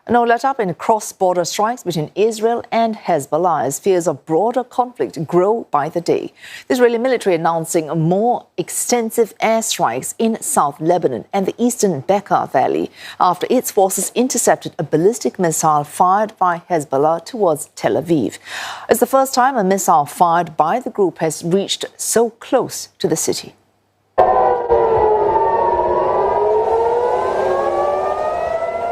No let-up in cross-border strikes between Israel and Hezbollah as fears of broader conflict grow by the day. The Israeli military announcing more extensive airstrikes in South Lebanon and the eastern Beqaa Valley after its forces intercepted a ballistic missile fired by Hezbollah towards Tel Aviv. It's the first time a missile fired by the group has reached so close to the city.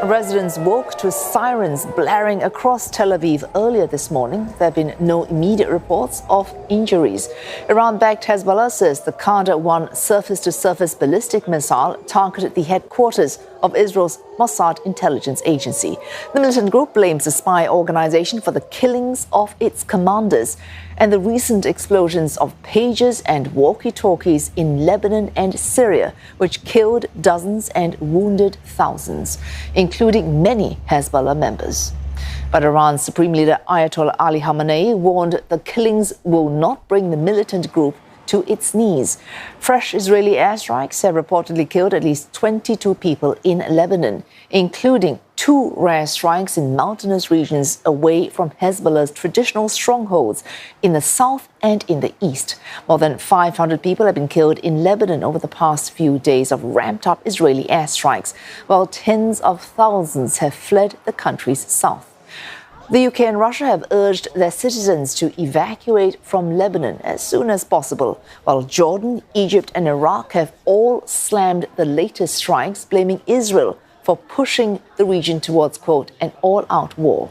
Residents woke to sirens blaring across Tel Aviv earlier this morning. There have been no immediate reports of injuries. Iran-backed Hezbollah says the Qadr-1 surface-to-surface ballistic missile targeted the headquarters of Israel's Mossad intelligence agency. The militant group blames the spy organization for the killings of its commanders and the recent explosions of pagers and walkie-talkies in Lebanon and Syria, which killed dozens and wounded thousands, including many Hezbollah members. But Iran's Supreme Leader Ayatollah Ali Khamenei warned the killings will not bring the militant group to its knees. Fresh Israeli airstrikes have reportedly killed at least 22 people in Lebanon, including 2 rare strikes in mountainous regions away from Hezbollah's traditional strongholds in the south and in the east. More than 500 people have been killed in Lebanon over the past few days of ramped-up Israeli airstrikes, while tens of thousands have fled the country's south. The UK and Russia have urged their citizens to evacuate from Lebanon as soon as possible, while Jordan, Egypt and Iraq have all slammed the latest strikes, blaming Israel for pushing the region towards, quote, an all-out war.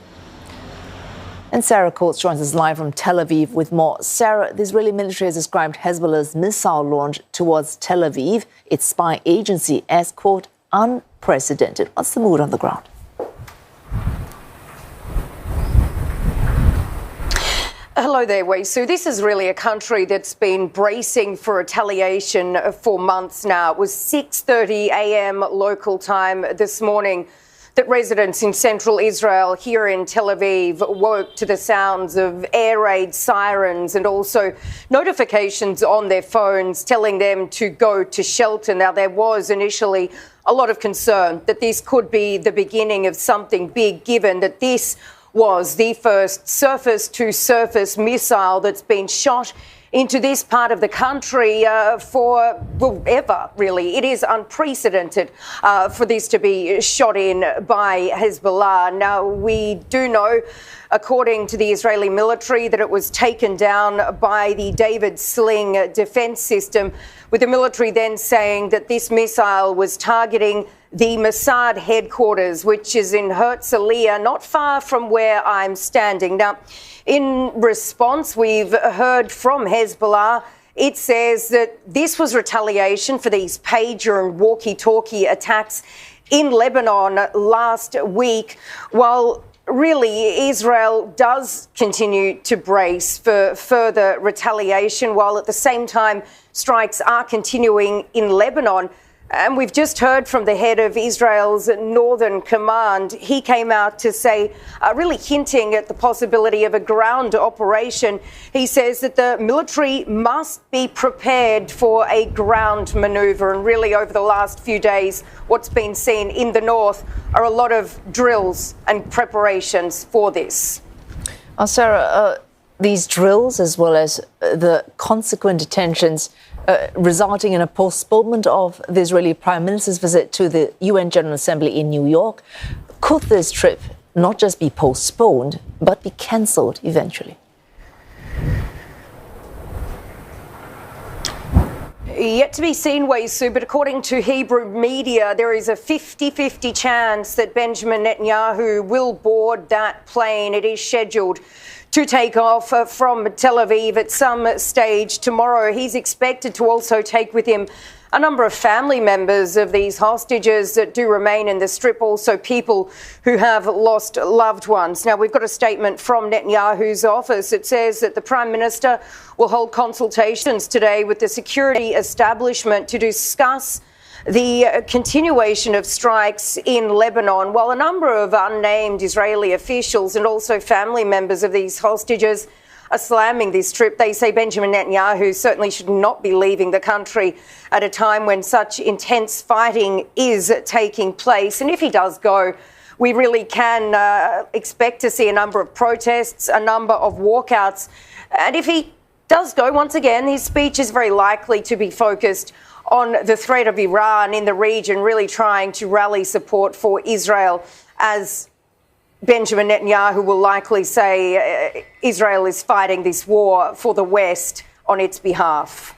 And Sarah Coates joins us live from Tel Aviv with more. Sarah, the Israeli military has described Hezbollah's missile launch towards Tel Aviv, its spy agency, as, quote, unprecedented. What's the mood on the ground? Hello there, Wei-Su. This is really a country that's been bracing for retaliation for months now. It was 6:30 a.m. local time this morning that residents in central Israel here in Tel Aviv woke to the sounds of air raid sirens and also notifications on their phones telling them to go to shelter. Now, there was initially a lot of concern that this could be the beginning of something big, given that this was the first surface-to-surface missile that's been shot into this part of the country for, well, ever, really. It is unprecedented for this to be shot in by Hezbollah. Now, we do know, according to the Israeli military, that it was taken down by the David Sling defense system, with the military then saying that this missile was targeting the Mossad headquarters, which is in Herzliya, not far from where I'm standing. Now, in response, we've heard from Hezbollah. It says that this was retaliation for these pager and walkie-talkie attacks in Lebanon last week, while really Israel does continue to brace for further retaliation, while at the same time strikes are continuing in Lebanon. And we've just heard from the head of Israel's Northern Command. He came out to say, really hinting at the possibility of a ground operation. He says that the military must be prepared for a ground maneuver. And really, over the last few days, what's been seen in the north are a lot of drills and preparations for this. Sarah, these drills, as well as the consequent tensions, resulting in a postponement of the Israeli Prime Minister's visit to the UN General Assembly in New York. Could this trip not just be postponed, but be cancelled eventually? Yet to be seen, Wei-Su, but according to Hebrew media, there is a 50-50 chance that Benjamin Netanyahu will board that plane. It is scheduled to take off from Tel Aviv at some stage tomorrow. He's expected to also take with him a number of family members of these hostages that do remain in the Strip, also people who have lost loved ones. Now, we've got a statement from Netanyahu's office. It says that the Prime Minister will hold consultations today with the security establishment to discuss the continuation of strikes in Lebanon, while a number of unnamed Israeli officials and also family members of these hostages are slamming this trip. They say Benjamin Netanyahu certainly should not be leaving the country at a time when such intense fighting is taking place. And if he does go, we really can expect to see a number of protests, a number of walkouts. And if he does go once again, his speech is very likely to be focused on the threat of Iran in the region, really trying to rally support for Israel, as Benjamin Netanyahu will likely say Israel is fighting this war for the West on its behalf.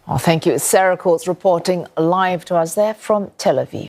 Oh, thank you. Sarah Coates reporting live to us there from Tel Aviv.